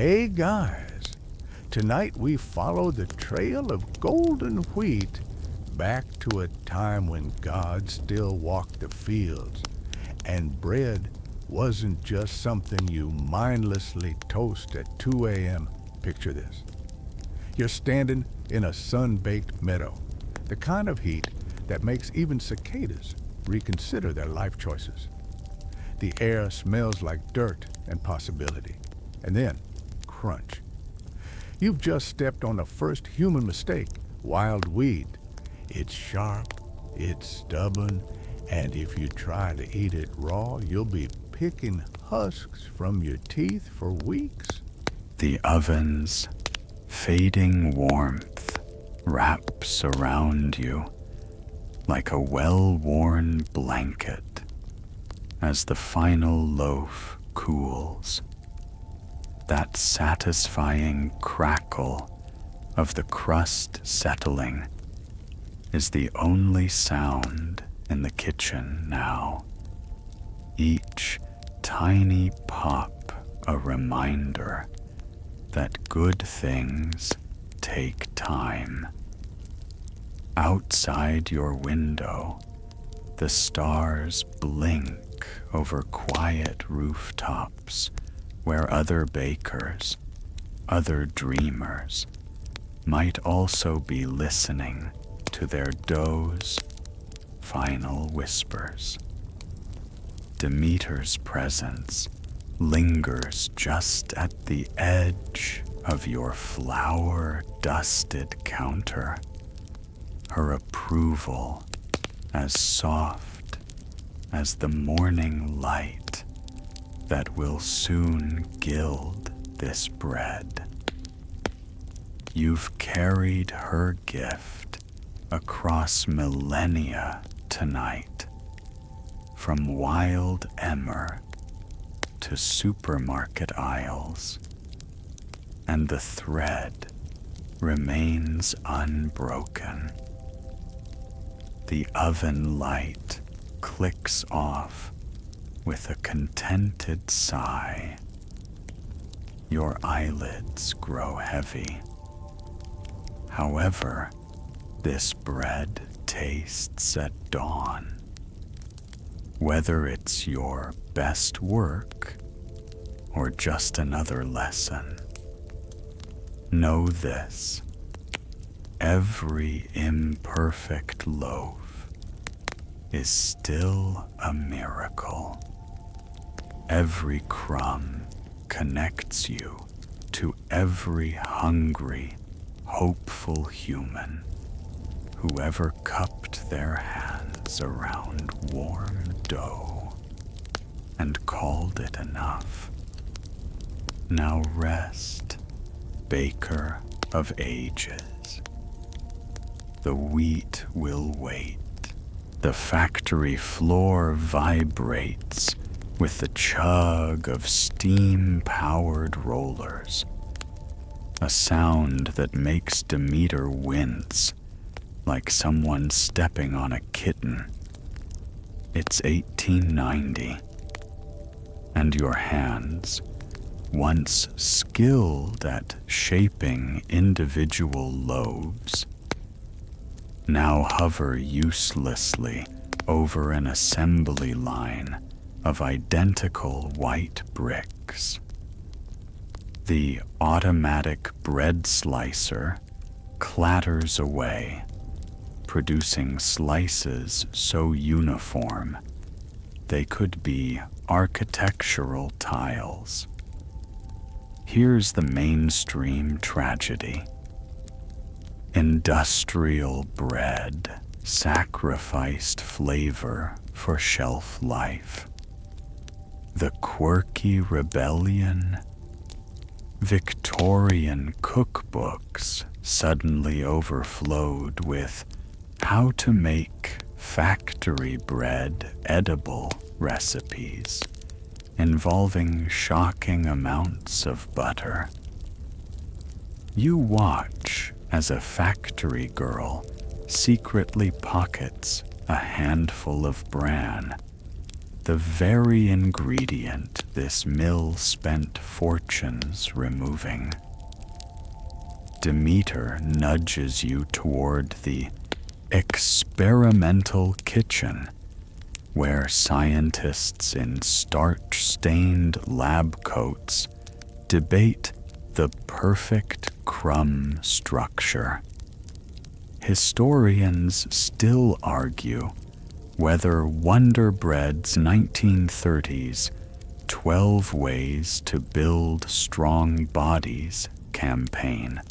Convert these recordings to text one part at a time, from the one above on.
Hey guys, tonight we follow the trail of golden wheat back to a time when God still walked the fields and bread wasn't just something you mindlessly toast at 2 a.m. Picture this. You're standing in a sun-baked meadow, the kind of heat that makes even cicadas reconsider their life choices. The air smells like dirt and possibility. And then, crunch. You've just stepped on the first human mistake, wild weed. It's sharp, it's stubborn, and if you try to eat it raw, you'll be picking husks from your teeth for weeks. The oven's fading warmth wraps around you like a well-worn blanket as the final loaf cools. That satisfying crackle of the crust settling is the only sound in the kitchen now. Each tiny pop a reminder that good things take time. Outside your window, the stars blink over quiet rooftops where other bakers, other dreamers, might also be listening to their dough's final whispers. Demeter's presence lingers just at the edge of your flour-dusted counter, her approval as soft as the morning light that will soon gild this bread. You've carried her gift across millennia tonight, from wild emmer to supermarket aisles, and the thread remains unbroken. The oven light clicks off with a contented sigh. Your eyelids grow heavy. However, this bread tastes at dawn. Whether it's your best work or just another lesson, know this: every imperfect loaf is still a miracle. Every crumb connects you to every hungry, hopeful human who ever cupped their hands around warm dough and called it enough. Now rest, baker of ages. The wheat will wait. The factory floor vibrates with the chug of steam-powered rollers, a sound that makes Demeter wince like someone stepping on a kitten. It's 1890, and your hands, once skilled at shaping individual loaves, now hover uselessly over an assembly line of identical white bricks. The automatic bread slicer clatters away, producing slices so uniform they could be architectural tiles. Here's the mainstream tragedy. Industrial bread sacrificed flavor for shelf life. The quirky rebellion. Victorian cookbooks suddenly overflowed with how to make factory bread edible recipes involving shocking amounts of butter. You watch as a factory girl secretly pockets a handful of bran the very ingredient this mill spent fortunes removing. Demeter nudges you toward the experimental kitchen, where scientists in starch-stained lab coats debate the perfect crumb structure. Historians still argue whether Wonder Bread's 1930s 12 Ways to Build Strong Bodies campaign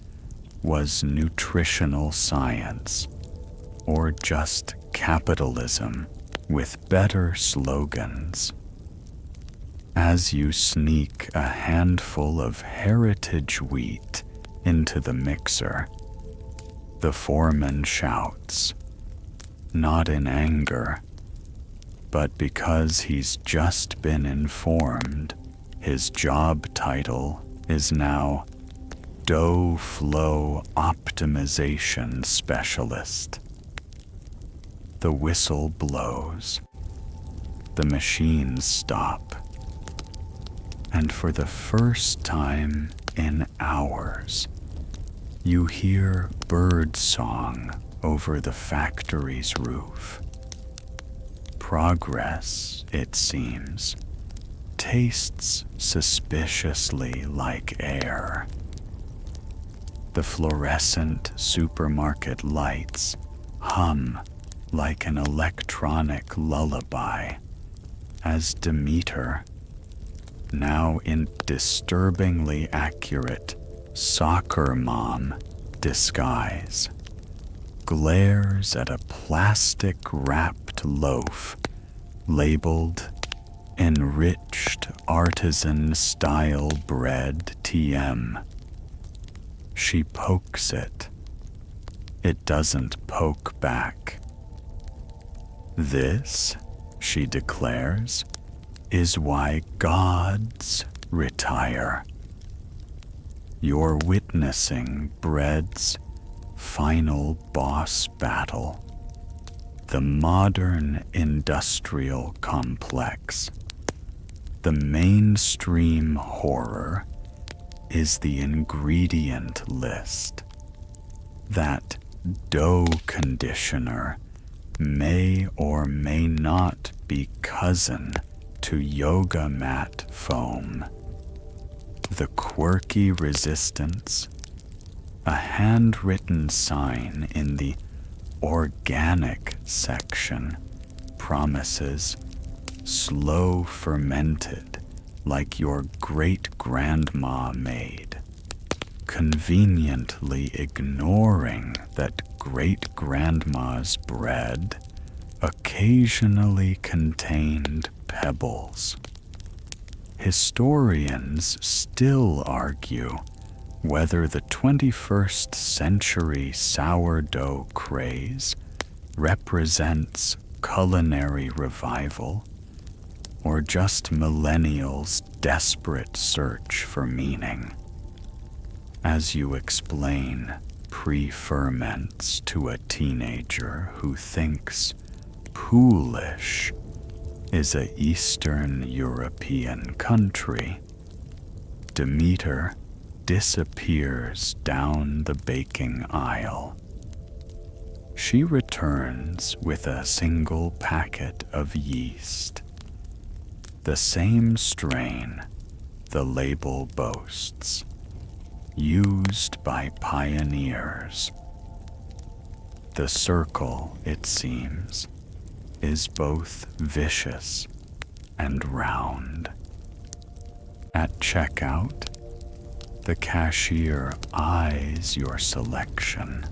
was nutritional science or just capitalism with better slogans. As you sneak a handful of heritage wheat into the mixer, the foreman shouts, not in anger, but because he's just been informed his job title is now Dough Flow Optimization Specialist. The whistle blows. The machines stop. And for the first time in hours, you hear bird song over the factory's roof. Progress, it seems, tastes suspiciously like air. The fluorescent supermarket lights hum like an electronic lullaby as Demeter, now in disturbingly accurate soccer mom disguise, glares at a plastic-wrapped loaf labeled Enriched Artisan-Style Bread TM. She pokes it. It doesn't poke back. This, she declares, is why gods retire. You're witnessing bread's final boss battle, the modern industrial complex. The mainstream horror is the ingredient list. That dough conditioner may or may not be cousin to yoga mat foam. The quirky resistance, a handwritten sign in the organic section, promises slow fermented like your great-grandma made, conveniently ignoring that great-grandma's bread occasionally contained pebbles. Historians still argue whether the 21st century sourdough craze represents culinary revival or just millennials' desperate search for meaning. As you explain pre-ferments to a teenager who thinks Polish is a Eastern European country, Demeter disappears down the baking aisle. She returns with a single packet of yeast, the same strain the label boasts, used by pioneers. The circle, it seems, is both vicious and round. At checkout, the cashier eyes your selection: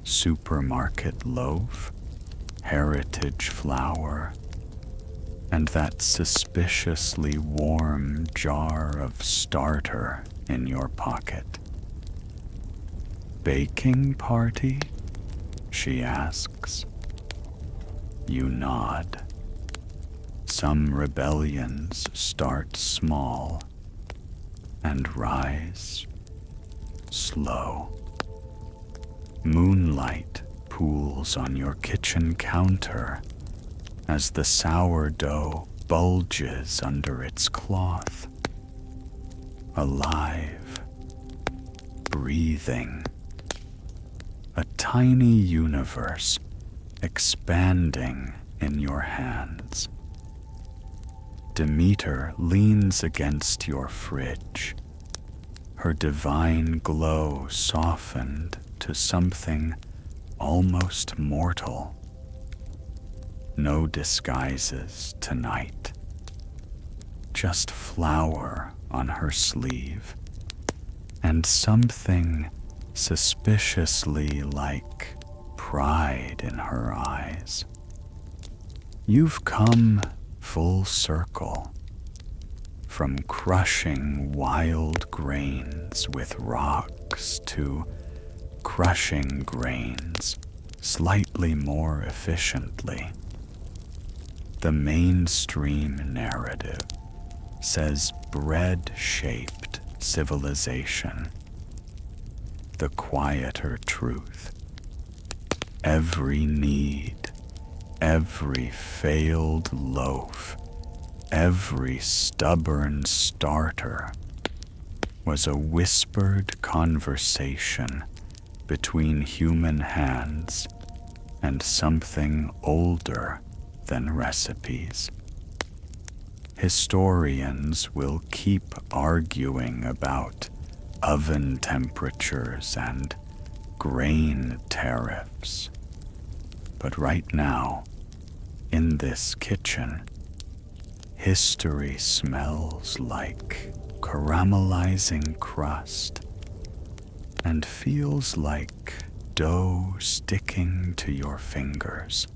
supermarket loaf, heritage flour, and that suspiciously warm jar of starter in your pocket. Baking party? She asks. You nod. Some rebellions start small and rise slow. Moonlight pools on your kitchen counter as the sourdough bulges under its cloth, alive, breathing, a tiny universe expanding in your hands. Demeter leans against your fridge, her divine glow softened to something almost mortal. No disguises tonight, just flower on her sleeve and something suspiciously like pride in her eyes. You've come full circle, from crushing wild grains with rocks to crushing grains slightly more efficiently. The mainstream narrative says bread-shaped civilization. The quieter truth, every need, every failed loaf, every stubborn starter was a whispered conversation between human hands and something older than recipes. Historians will keep arguing about oven temperatures and grain tariffs. But right now, in this kitchen, history smells like caramelizing crust and feels like dough sticking to your fingers.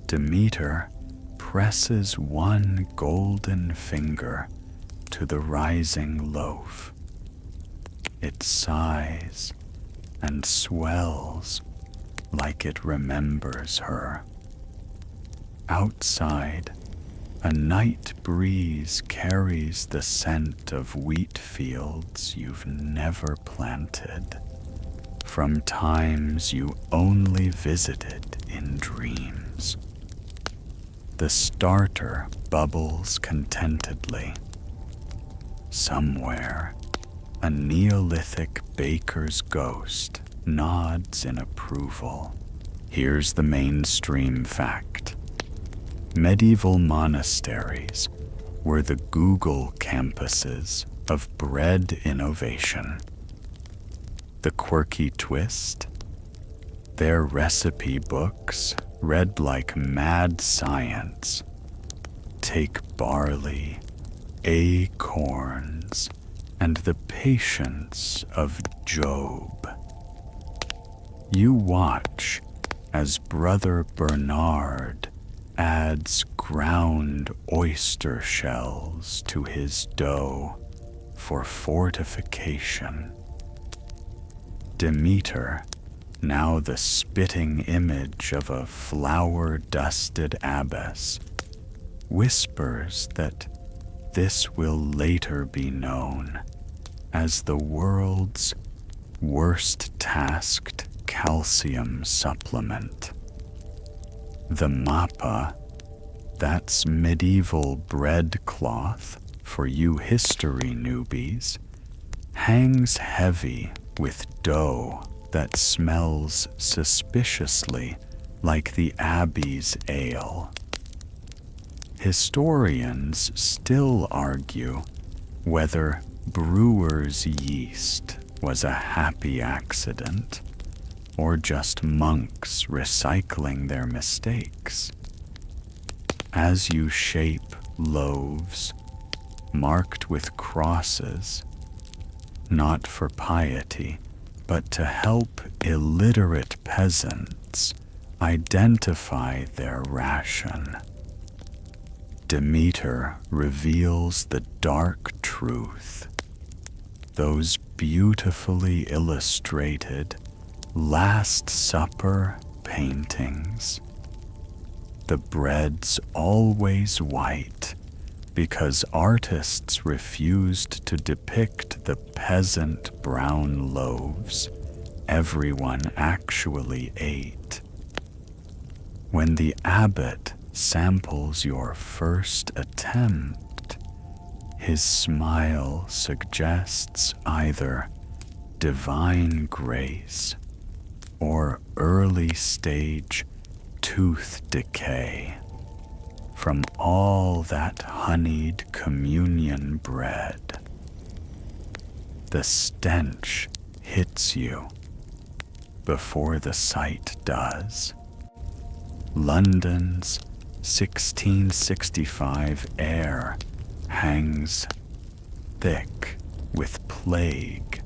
Demeter presses one golden finger to the rising loaf. It sighs and swells like it remembers her. Outside, a night breeze carries the scent of wheat fields you've never planted, from times you only visited in dreams. The starter bubbles contentedly. Somewhere, a Neolithic baker's ghost nods in approval. Here's the mainstream fact. Medieval monasteries were the Google campuses of bread innovation. The quirky twist? Their recipe books read like mad science. Take barley, acorns, and the patience of Job. You watch as Brother Bernard adds ground oyster shells to his dough for fortification. Demeter, now the spitting image of a flour-dusted abbess, whispers that this will later be known as the world's worst-tasked calcium supplement. The mappa, that's medieval bread cloth for you history newbies, hangs heavy with dough that smells suspiciously like the abbey's ale. Historians still argue whether brewer's yeast was a happy accident or just monks recycling their mistakes. As you shape loaves marked with crosses, not for piety, but to help illiterate peasants identify their ration, Demeter reveals the dark truth. Those beautifully illustrated Last Supper paintings. The bread's always white because artists refused to depict the peasant brown loaves everyone actually ate. When the abbot samples your first attempt, his smile suggests either divine grace or early stage tooth decay from all that honeyed communion bread. The stench hits you before the sight does. London's 1665 air hangs thick with plague,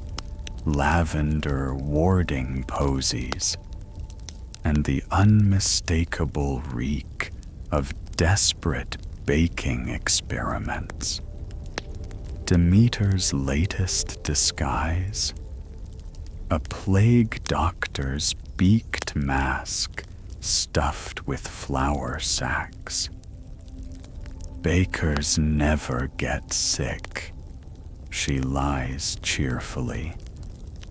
lavender warding posies, and the unmistakable reek of desperate baking experiments. Demeter's latest disguise? A plague doctor's beaked mask stuffed with flour sacks. Bakers never get sick, she lies cheerfully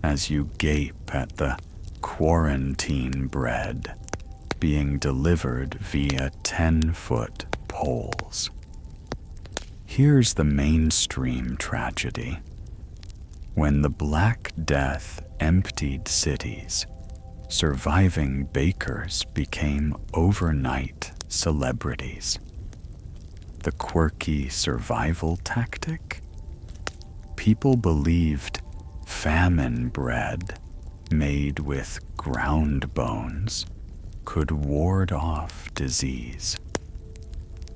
as you gape at the quarantine bread being delivered via 10-foot poles. Here's the mainstream tragedy. When the Black Death emptied cities, surviving bakers became overnight celebrities. The quirky survival tactic? People believed famine bread made with ground bones could ward off disease.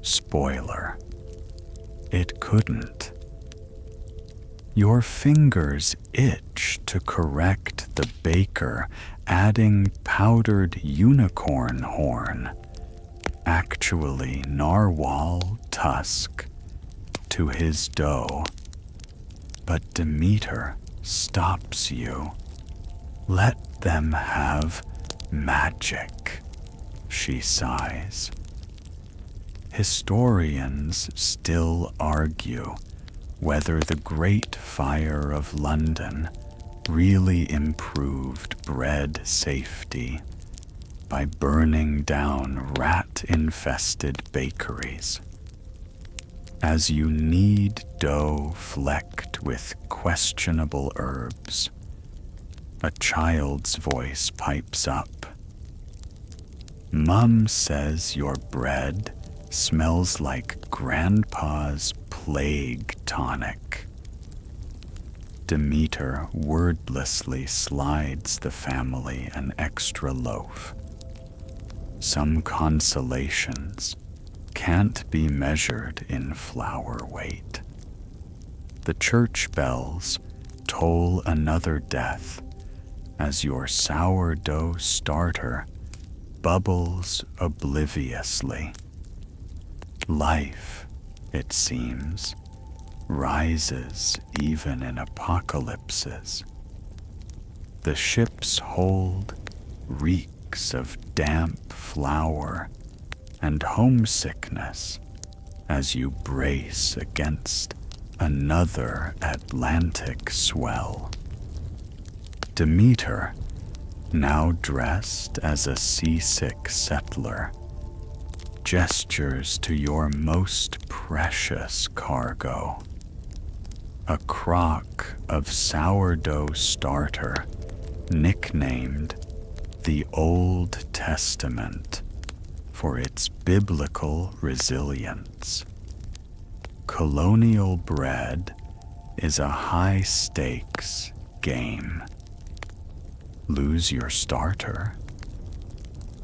Spoiler: it couldn't. Your fingers itch to correct the baker adding powdered unicorn horn, actually narwhal tusk, to his dough. But Demeter stops you. Let them have magic, she sighs. Historians still argue whether the Great Fire of London really improved bread safety by burning down rat-infested bakeries. As you knead dough flecked with questionable herbs, a child's voice pipes up. Mum says your bread smells like Grandpa's plague tonic. Demeter wordlessly slides the family an extra loaf. Some consolations can't be measured in flour weight. The church bells toll another death as your sourdough starter bubbles obliviously. Life, it seems, rises even in apocalypses. The ship's hold reeks of damp flour and homesickness as you brace against another Atlantic swell. Demeter, now dressed as a seasick settler, gestures to your most precious cargo, a crock of sourdough starter nicknamed the Old Testament for its biblical resilience. Colonial bread is a high-stakes game. Lose your starter?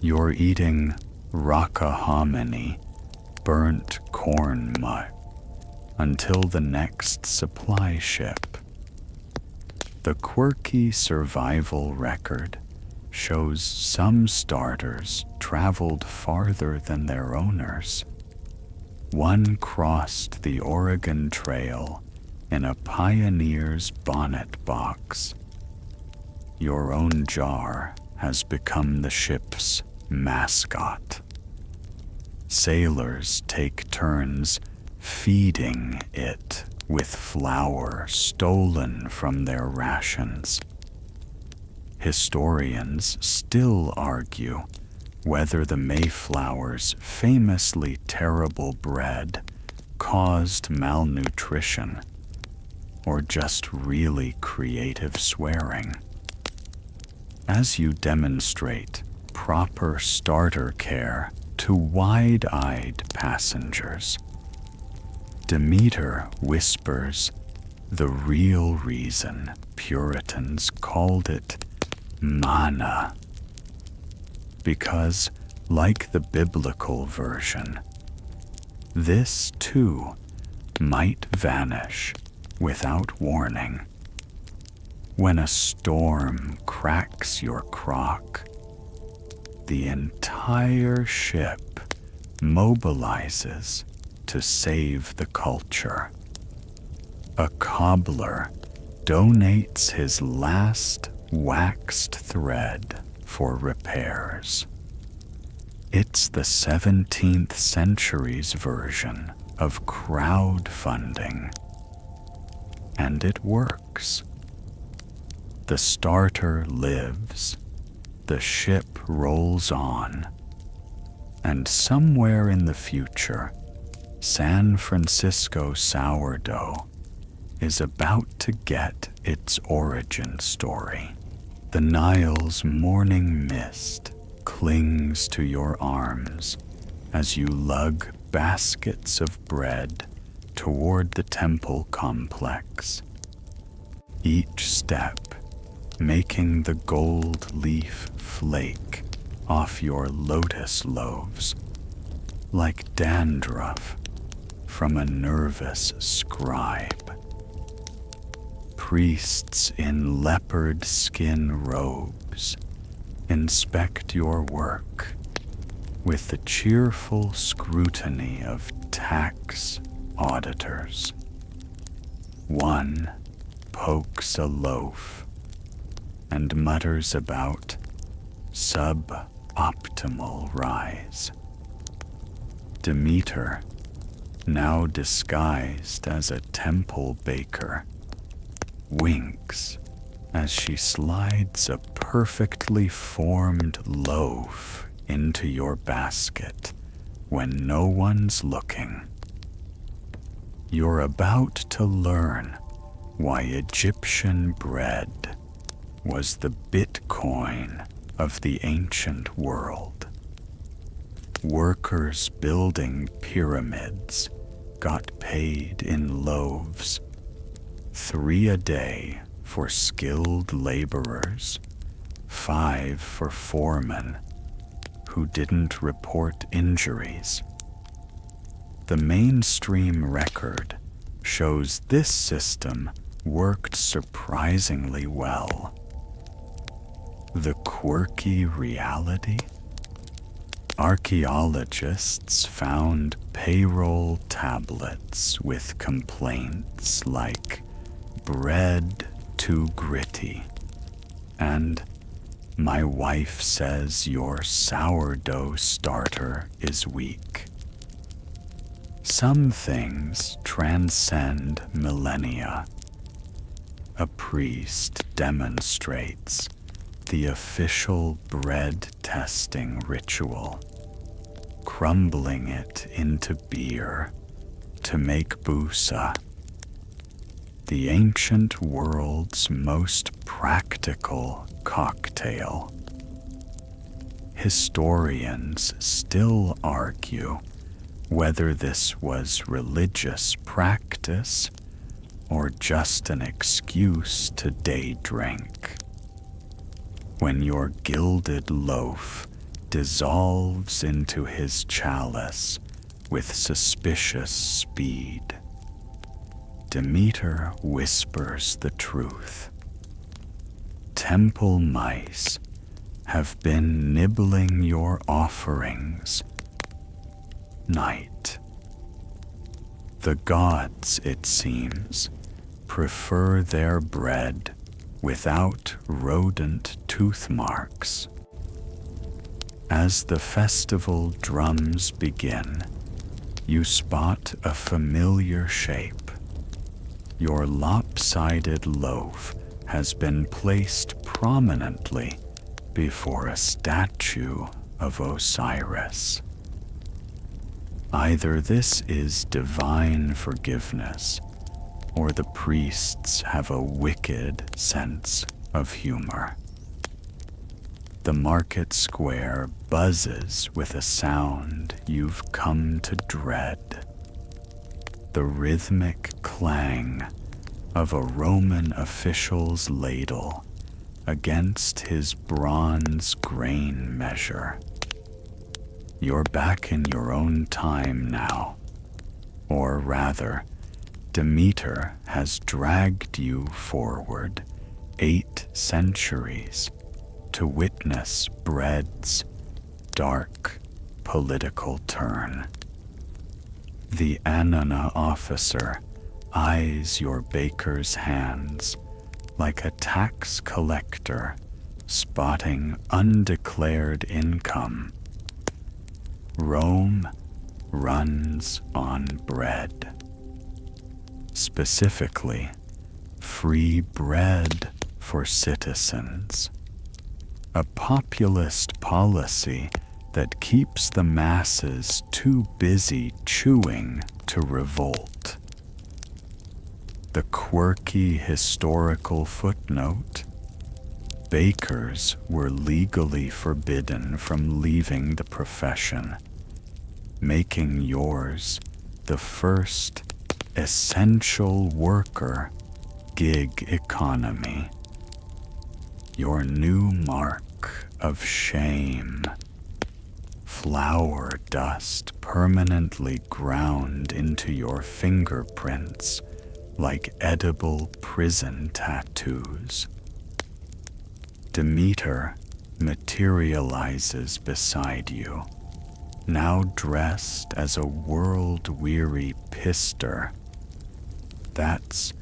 You're eating rockahominy, burnt corn muck, until the next supply ship. The quirky survival record shows some starters traveled farther than their owners. One crossed the Oregon Trail in a pioneer's bonnet box. Your own jar has become the ship's mascot. Sailors take turns feeding it with flour stolen from their rations. Historians still argue whether the Mayflower's famously terrible bread caused malnutrition or just really creative swearing. As you demonstrate proper starter care to wide-eyed passengers, Demeter whispers the real reason Puritans called it manna, because, like the biblical version, this too might vanish without warning. When a storm cracks your crock, the entire ship mobilizes to save the culture. A cobbler donates his last waxed thread for repairs. It's the 17th century's version of crowdfunding, and it works. The starter lives, the ship rolls on, and somewhere in the future, San Francisco sourdough is about to get its origin story. The Nile's morning mist clings to your arms as you lug baskets of bread toward the temple complex. Each step making the gold leaf flake off your lotus loaves like dandruff from a nervous scribe. Priests in leopard skin robes inspect your work with the cheerful scrutiny of tax auditors. One pokes a loaf and mutters about suboptimal rise. Demeter, now disguised as a temple baker, winks as she slides a perfectly formed loaf into your basket when no one's looking. You're about to learn why Egyptian bread was the Bitcoin of the ancient world. Workers building pyramids got paid in loaves, 3 a day for skilled laborers, 5 for foremen who didn't report injuries. The mainstream record shows this system worked surprisingly well. The quirky reality? Archaeologists found payroll tablets with complaints like bread too gritty and my wife says your sourdough starter is weak. Some things transcend millennia. A priest demonstrates the official bread testing ritual, crumbling it into beer to make busa, the ancient world's most practical cocktail. Historians still argue whether this was religious practice or just an excuse to day drink. When your gilded loaf dissolves into his chalice with suspicious speed, Demeter whispers the truth. Temple mice have been nibbling your offerings night. The gods, it seems, prefer their bread without rodent tooth marks. As the festival drums begin, you spot a familiar shape. Your lopsided loaf has been placed prominently before a statue of Osiris. Either this is divine forgiveness, or the priests have a wicked sense of humor. The market square buzzes with a sound you've come to dread. The rhythmic clang of a Roman official's ladle against his bronze grain measure. You're back in your own time now, or rather, Demeter has dragged you forward 8 centuries to witness bread's dark political turn. The Anana officer eyes your baker's hands like a tax collector spotting undeclared income. Rome runs on bread. Specifically, free bread for citizens. A populist policy that keeps the masses too busy chewing to revolt. The quirky historical footnote: bakers were legally forbidden from leaving the profession, making yours the first essential worker gig economy. Your new mark of shame. Flour dust permanently ground into your fingerprints like edible prison tattoos. Demeter materializes beside you, now dressed as a world-weary pister. That's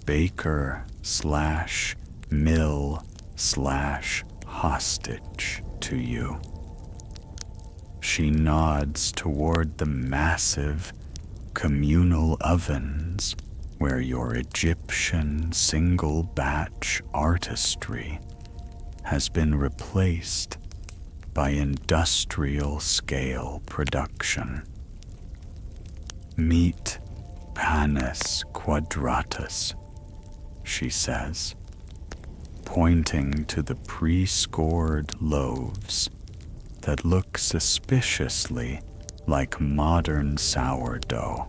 baker/mill/hostage to you. She nods toward the massive communal ovens where your Egyptian single-batch artistry has been replaced by industrial-scale production. Meet Panis Quadratus, she says, pointing to the pre-scored loaves that look suspiciously like modern sourdough.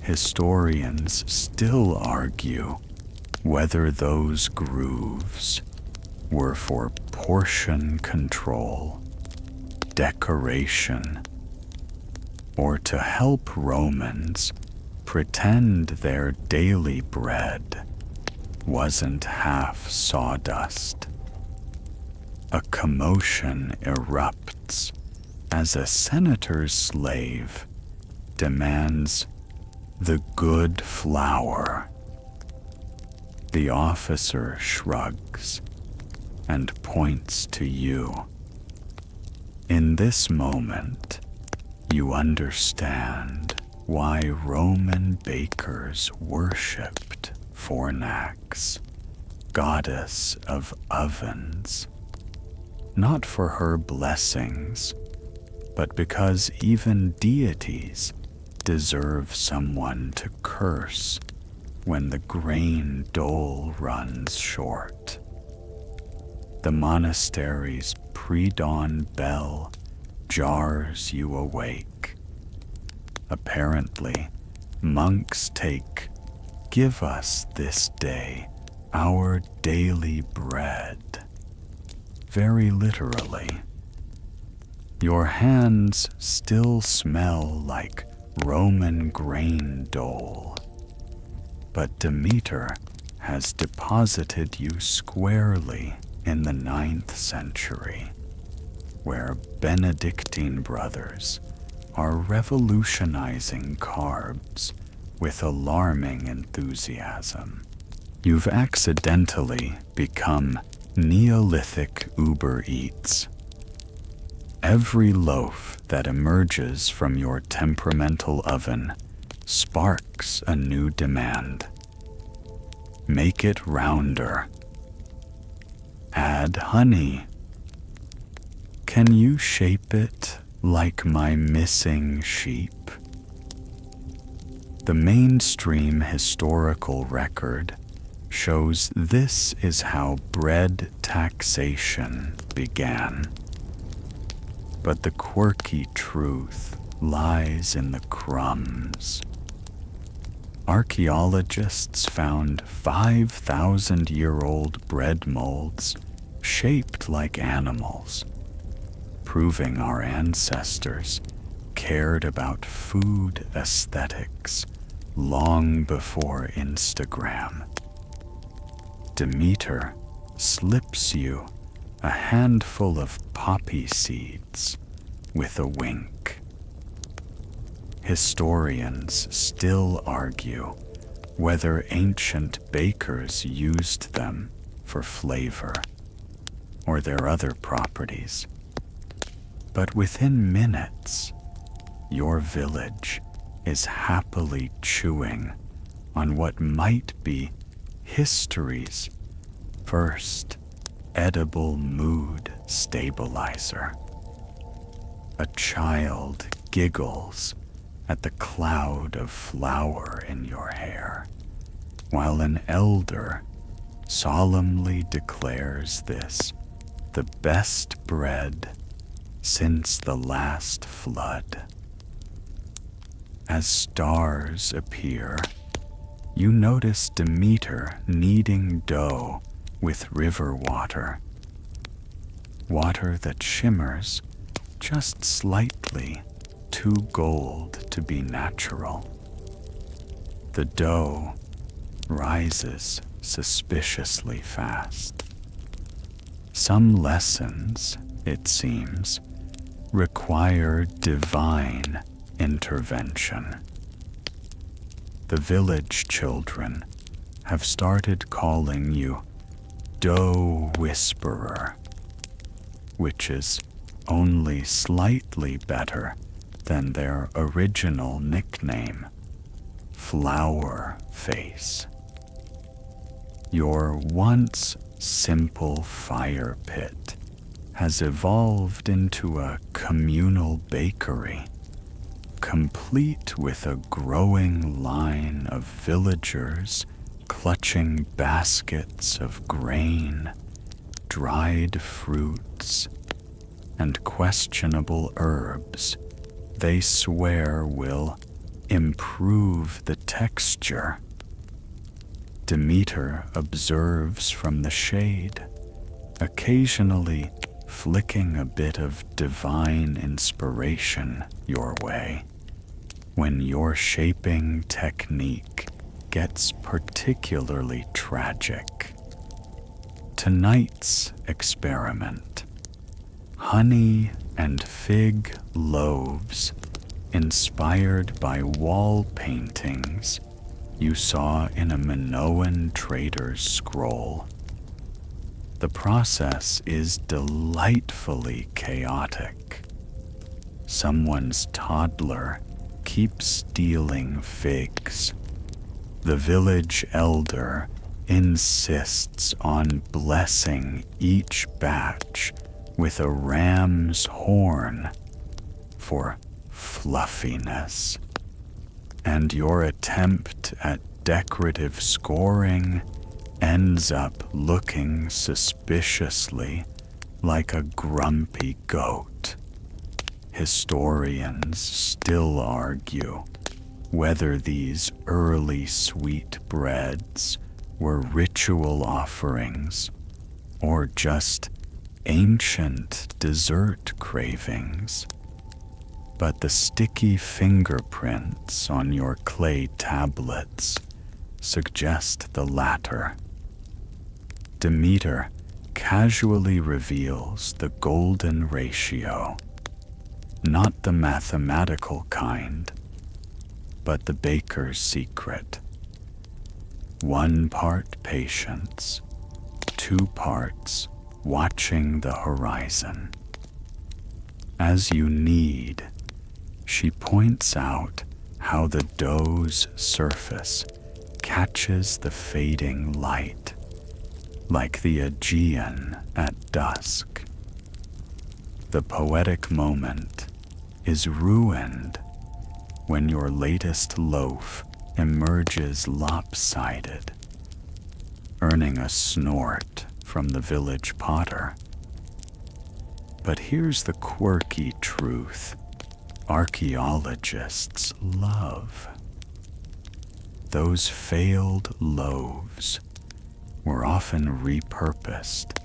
Historians still argue whether those grooves were for portion control, decoration, or to help Romans pretend their daily bread wasn't half sawdust. A commotion erupts as a senator's slave demands the good flour. The officer shrugs and points to you. In this moment, you understand why Roman bakers worshipped Fornax, goddess of ovens, not for her blessings, but because even deities deserve someone to curse when the grain dole runs short. The monastery's pre-dawn bell jars you awake. Apparently, monks take, "Give us this day our daily bread," very literally. Your hands still smell like Roman grain dole, but Demeter has deposited you squarely in the 9th century, where Benedictine brothers are revolutionizing carbs with alarming enthusiasm. You've accidentally become Neolithic Uber Eats. Every loaf that emerges from your temperamental oven sparks a new demand. Make it rounder. Add honey. Can you shape it like my missing sheep? The mainstream historical record shows this is how bread taxation began. But the quirky truth lies in the crumbs. Archaeologists found 5,000-year-old bread molds shaped like animals, proving our ancestors cared about food aesthetics long before Instagram. Demeter slips you a handful of poppy seeds with a wink. Historians still argue whether ancient bakers used them for flavor or their other properties. But within minutes, your village is happily chewing on what might be history's first edible mood stabilizer. A child giggles at the cloud of flour in your hair, while an elder solemnly declares this the best bread since the last flood. As stars appear, you notice Demeter kneading dough with river water, water that shimmers just slightly too gold to be natural. The dough rises suspiciously fast. Some lessons, it seems, require divine intervention. The village children have started calling you Dough Whisperer, which is only slightly better than their original nickname, Flower Face. Your once simple fire pit has evolved into a communal bakery, complete with a growing line of villagers clutching baskets of grain, dried fruits, and questionable herbs they swear will improve the texture. Demeter observes from the shade, occasionally flicking a bit of divine inspiration your way when your shaping technique gets particularly tragic. Tonight's experiment: honey and fig loaves inspired by wall paintings you saw in a Minoan trader's scroll. The process is delightfully chaotic. Someone's toddler keeps stealing figs. The village elder insists on blessing each batch with a ram's horn for fluffiness. And your attempt at decorative scoring ends up looking suspiciously like a grumpy goat. Historians still argue whether these early sweet breads were ritual offerings or just ancient dessert cravings. But the sticky fingerprints on your clay tablets suggest the latter. Demeter casually reveals the golden ratio, not the mathematical kind, but the baker's secret. 1 part patience, 2 parts watching the horizon. As you knead, she points out how the dough's surface catches the fading light, like the Aegean at dusk. The poetic moment is ruined when your latest loaf emerges lopsided, earning a snort from the village potter. But here's the quirky truth archaeologists love. Those failed loaves were often repurposed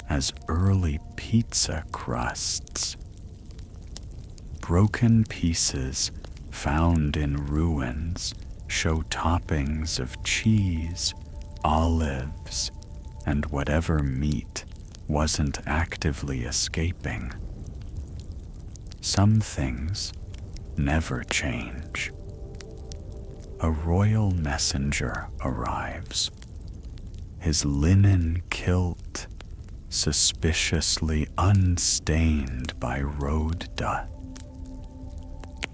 as early pizza crusts. Broken pieces found in ruins show toppings of cheese, olives, and whatever meat wasn't actively escaping. Some things never change. A royal messenger arrives, his linen kilt suspiciously unstained by road dust.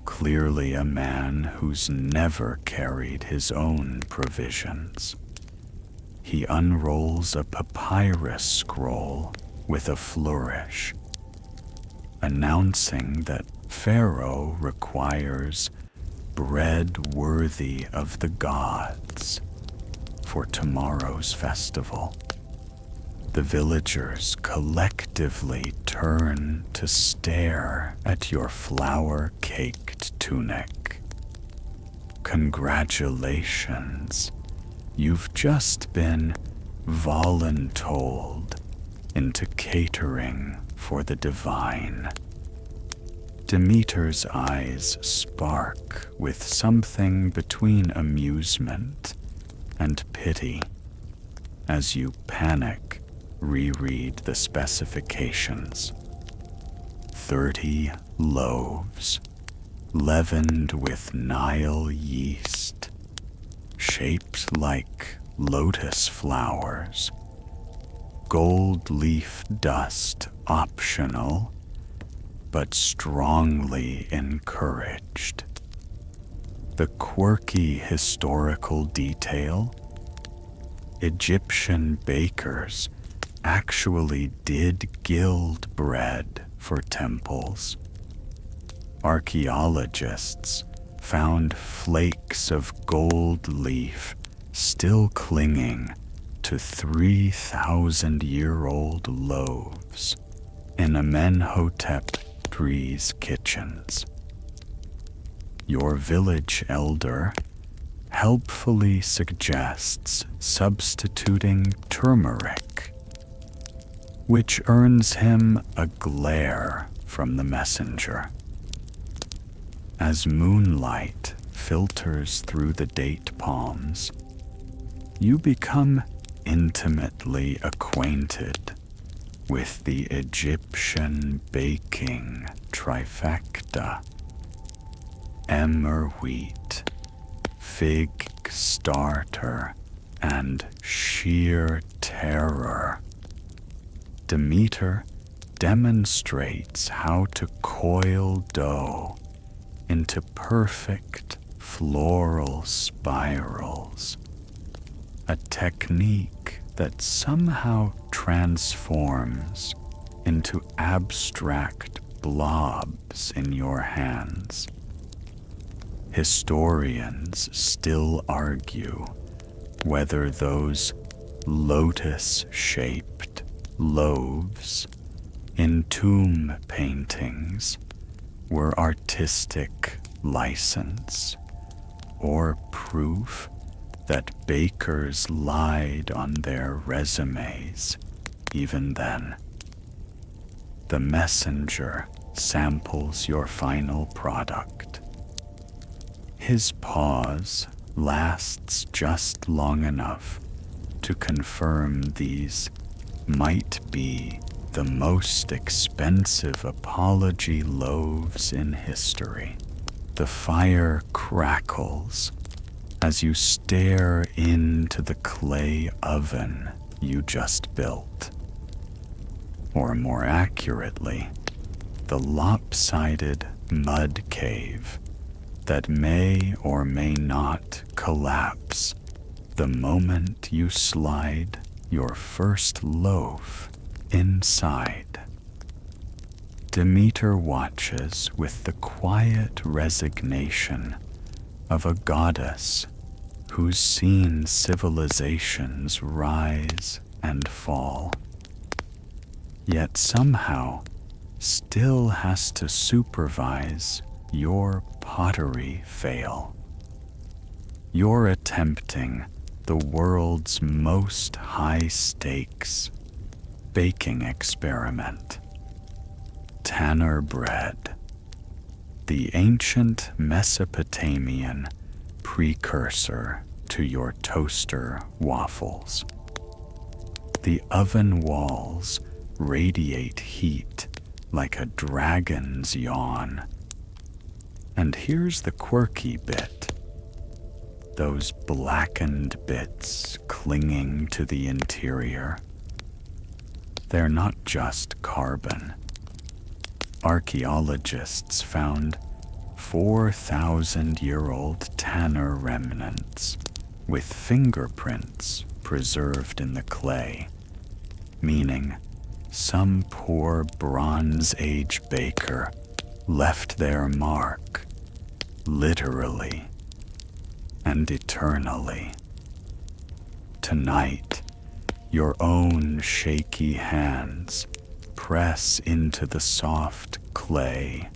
Clearly a man who's never carried his own provisions. He unrolls a papyrus scroll with a flourish, announcing that Pharaoh requires bread worthy of the gods for tomorrow's festival. The villagers collectively turn to stare at your flour-caked tunic. Congratulations, you've just been voluntold into catering for the divine. Demeter's eyes spark with something between amusement and pity as you panic reread the specifications. 30 loaves, leavened with Nile yeast, shaped like lotus flowers, gold leaf dust optional, but strongly encouraged. The quirky historical detail: Egyptian bakers actually did gild bread for temples. Archaeologists found flakes of gold leaf still clinging to 3,000-year-old loaves in Amenhotep III's kitchens. Your village elder helpfully suggests substituting turmeric, which earns him a glare from the messenger. As moonlight filters through the date palms, you become intimately acquainted with the Egyptian baking trifecta: emmer wheat, fig starter, and sheer terror. Demeter demonstrates how to coil dough into perfect floral spirals, a technique that somehow transforms into abstract blobs in your hands. Historians still argue whether those lotus-shaped loaves in tomb paintings were artistic license or proof that bakers lied on their resumes even then. The messenger samples your final product. His pause lasts just long enough to confirm these might be the most expensive apology loaves in history. The fire crackles as you stare into the clay oven you just built. Or more accurately, the lopsided mud cave that may or may not collapse the moment you slide your first loaf inside. Demeter watches with the quiet resignation of a goddess who's seen civilizations rise and fall, yet somehow still has to supervise your pottery fail. You're attempting the world's most high-stakes baking experiment. Tanner bread, the ancient Mesopotamian precursor to your toaster waffles. The oven walls radiate heat like a dragon's yawn. And here's the quirky bit. Those blackened bits clinging to the interior. They're not just carbon. Archaeologists found 4,000-year-old tanner remnants with fingerprints preserved in the clay, meaning some poor Bronze Age baker left their mark, literally and eternally. Tonight, your own shaky hands press into the soft clay,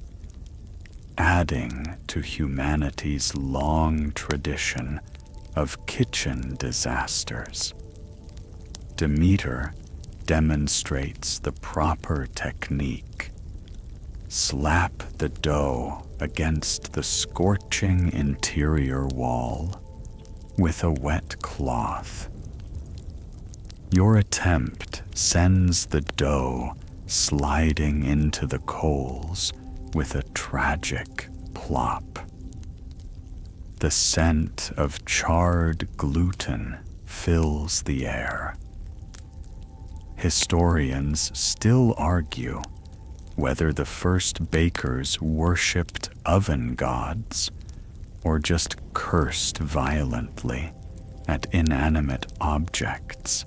adding to humanity's long tradition of kitchen disasters. Demeter demonstrates the proper technique. Slap the dough against the scorching interior wall with a wet cloth. Your attempt sends the dough sliding into the coals with a tragic plop. The scent of charred gluten fills the air. Historians still argue whether the first bakers worshipped oven gods or just cursed violently at inanimate objects.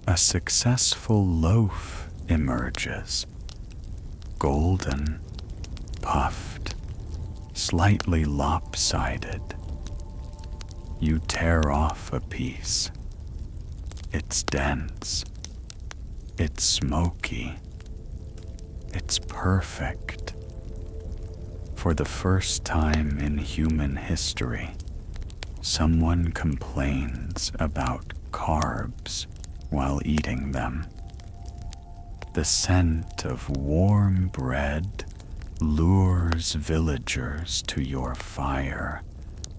A successful loaf emerges, golden, puffed, slightly lopsided. You tear off a piece. It's dense. It's smoky. It's perfect. For the first time in human history, someone complains about carbs while eating them. The scent of warm bread lures villagers to your fire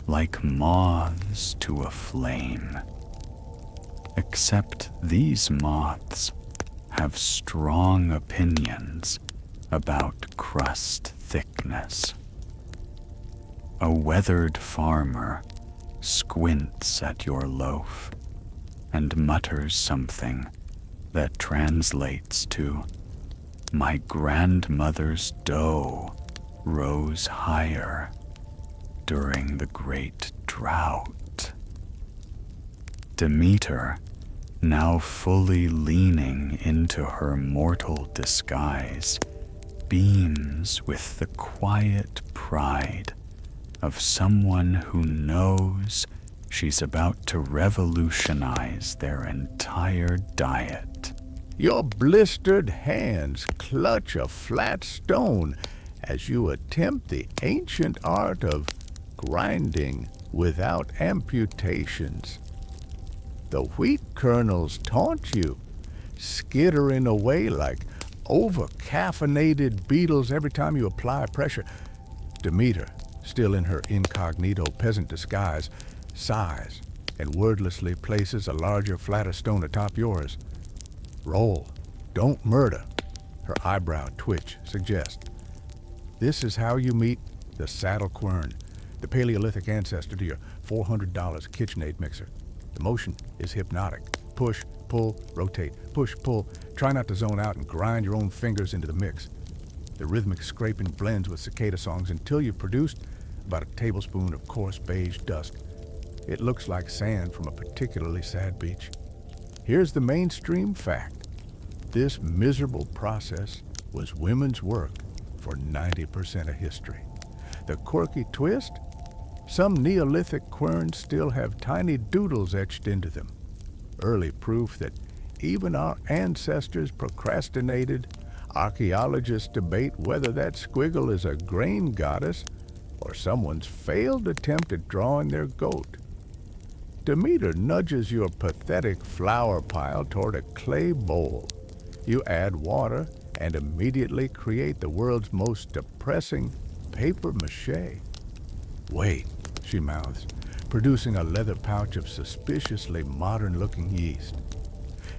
like moths to a flame. Except these moths have strong opinions about crust thickness. A weathered farmer squints at your loaf and mutters something that translates to, "My grandmother's dough rose higher during the great drought." Demeter, now fully leaning into her mortal disguise, beams with the quiet pride of someone who knows she's about to revolutionize their entire diet. Your blistered hands clutch a flat stone as you attempt the ancient art of grinding without amputations. The wheat kernels taunt you, skittering away like over-caffeinated beetles every time you apply pressure. Demeter, still in her incognito peasant disguise, sighs and wordlessly places a larger, flatter stone atop yours. Roll, don't murder, her eyebrow twitch suggests. This is how you meet the saddle quern, the Paleolithic ancestor to your $400 KitchenAid mixer. The motion is hypnotic. Push, pull, rotate, push, pull. Try not to zone out and grind your own fingers into the mix. The rhythmic scraping blends with cicada songs until you've produced about a tablespoon of coarse beige dust. It looks like sand from a particularly sad beach. Here's the mainstream fact. This miserable process was women's work for 90% of history. The quirky twist? Some Neolithic querns still have tiny doodles etched into them. Early proof that even our ancestors procrastinated. Archaeologists debate whether that squiggle is a grain goddess or someone's failed attempt at drawing their goat. Demeter nudges your pathetic flower pile toward a clay bowl. You add water and immediately create the world's most depressing paper mache. Wait, she mouths, producing a leather pouch of suspiciously modern-looking yeast.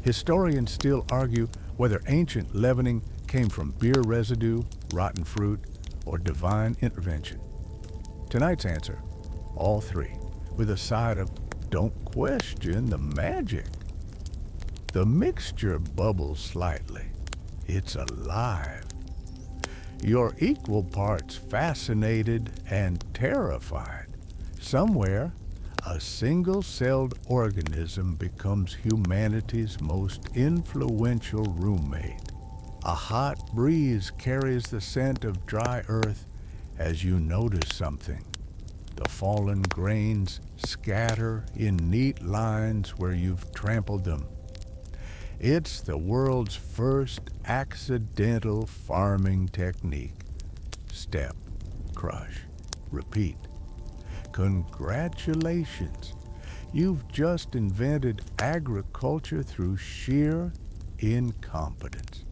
Historians still argue whether ancient leavening came from beer residue, rotten fruit, or divine intervention. Tonight's answer, all three, with a side of don't question the magic. The mixture bubbles slightly. It's alive. You're equal parts fascinated and terrified. Somewhere, a single-celled organism becomes humanity's most influential roommate. A hot breeze carries the scent of dry earth as you notice something. The fallen grains scatter in neat lines where you've trampled them. It's the world's first accidental farming technique. Step, crush, repeat. Congratulations! You've just invented agriculture through sheer incompetence.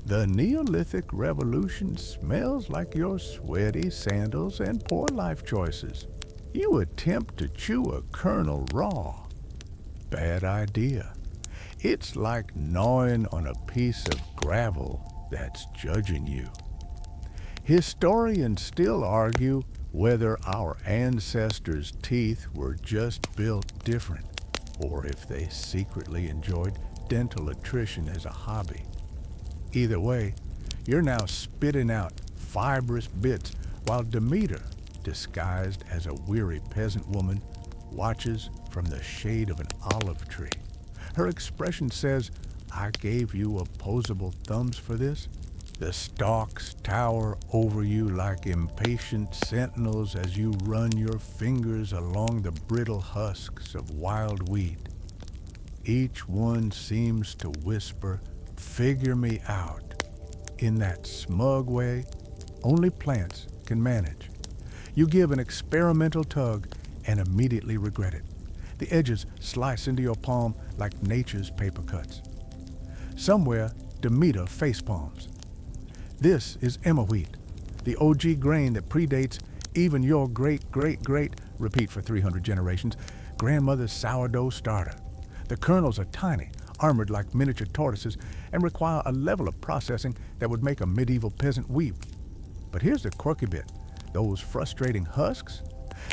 The Neolithic Revolution smells like your sweaty sandals and poor life choices. You attempt to chew a kernel raw. Bad idea. It's like gnawing on a piece of gravel that's judging you. Historians still argue whether our ancestors' teeth were just built different, or if they secretly enjoyed dental attrition as a hobby. Either way, you're now spitting out fibrous bits while Demeter, disguised as a weary peasant woman, watches from the shade of an olive tree. Her expression says, I gave you opposable thumbs for this. The stalks tower over you like impatient sentinels as you run your fingers along the brittle husks of wild wheat. Each one seems to whisper, figure me out, in that smug way only plants can manage. You give an experimental tug and immediately regret it. The edges slice into your palm like nature's paper cuts. Somewhere, Demeter facepalms. This is Emma wheat, the OG grain that predates even your great-great-great, repeat for 300 generations, grandmother's sourdough starter. The kernels are tiny, armored like miniature tortoises, and require a level of processing that would make a medieval peasant weep. But here's the quirky bit. Those frustrating husks,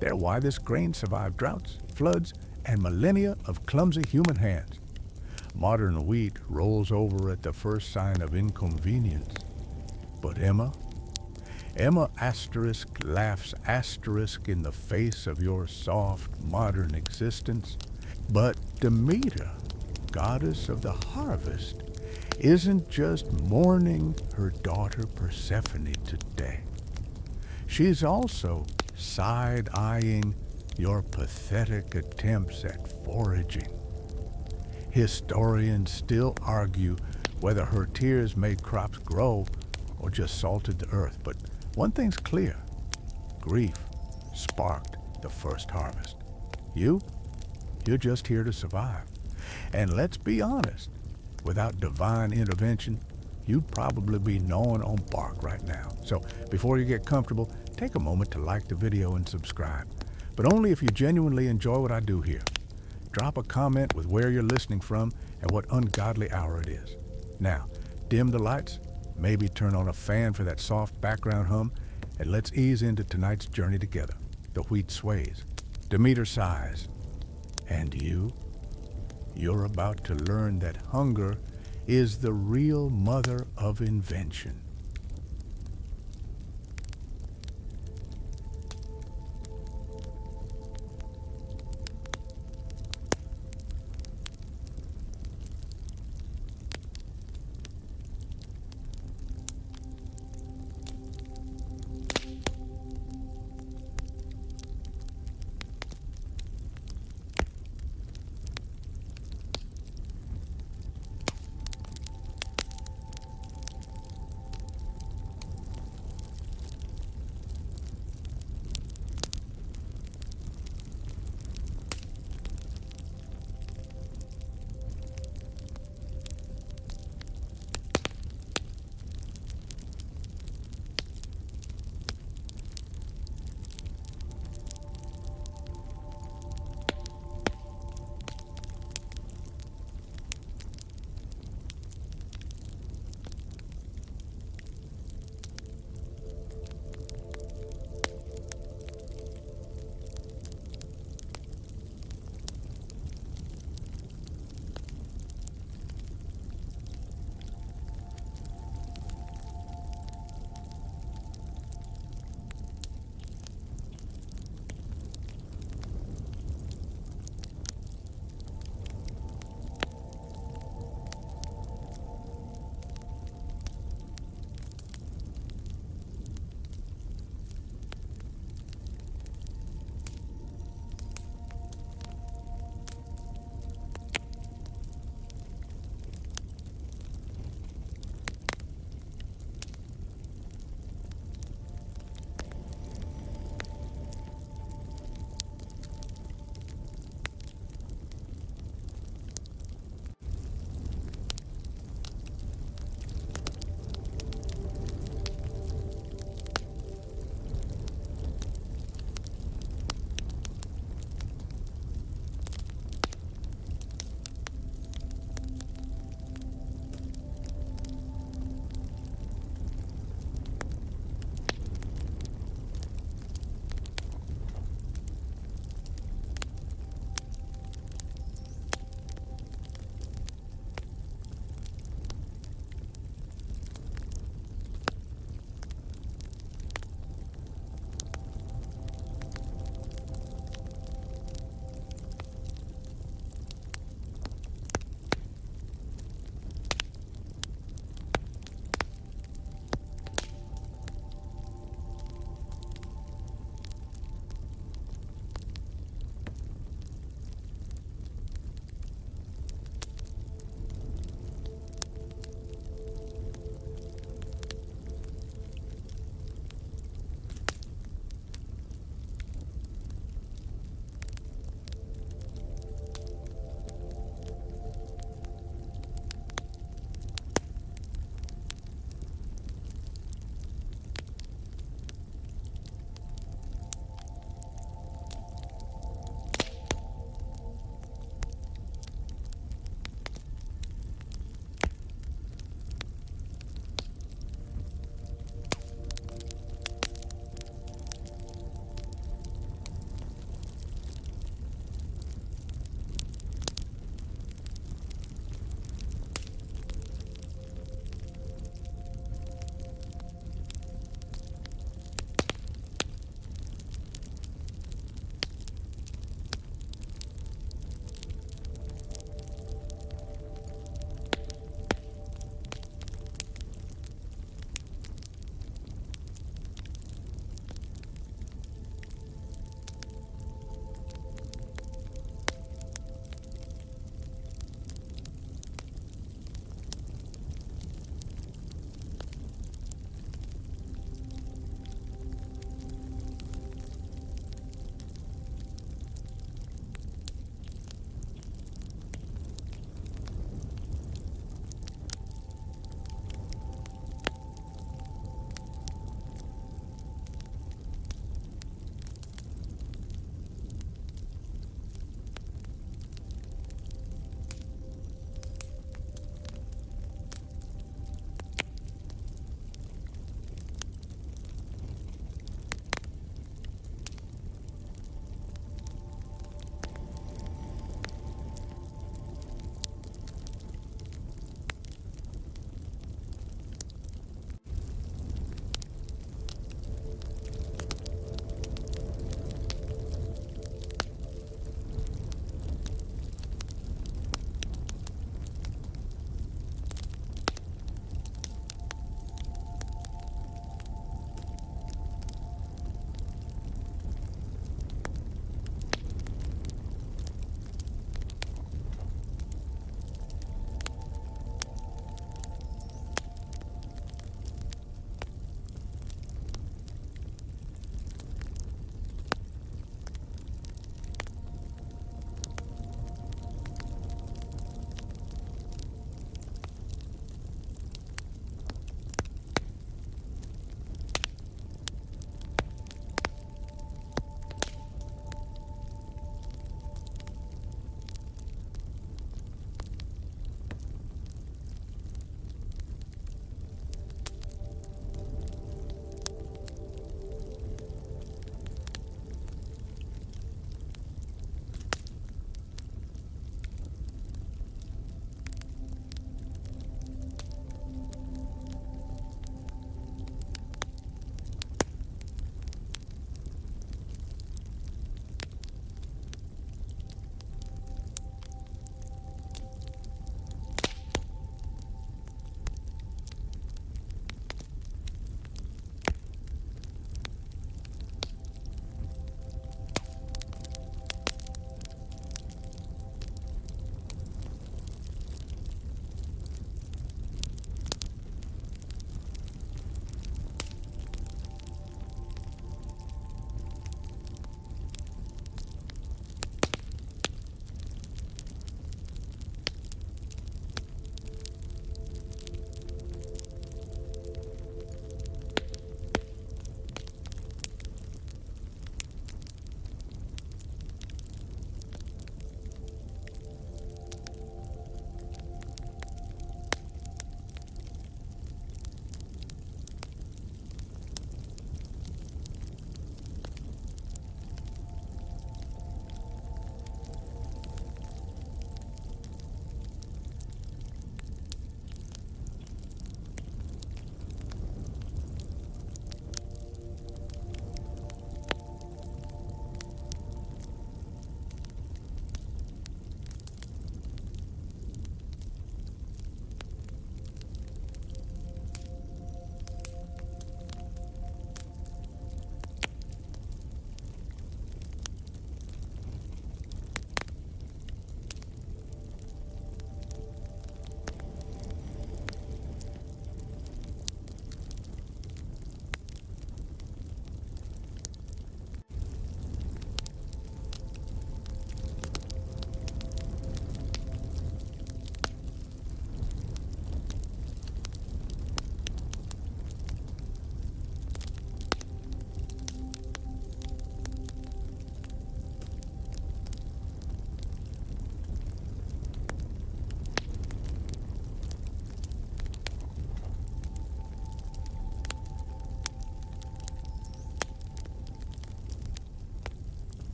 they're why this grain survived droughts, floods, and millennia of clumsy human hands. Modern wheat rolls over at the first sign of inconvenience. But Emma asterisk laughs asterisk in the face of your soft, modern existence. But Demeter, goddess of the harvest, isn't just mourning her daughter Persephone today. She's also side-eyeing your pathetic attempts at foraging. Historians still argue whether her tears made crops grow or just salted the earth, but one thing's clear. Grief sparked the first harvest. You're just here to survive. And let's be honest, without divine intervention, you'd probably be gnawing on bark right now. So before you get comfortable, take a moment to like the video and subscribe. But only if you genuinely enjoy what I do here. Drop a comment with where you're listening from and what ungodly hour it is. Now, dim the lights, maybe turn on a fan for that soft background hum, and let's ease into tonight's journey together. The wheat sways, Demeter sighs, and you're about to learn that hunger is the real mother of invention.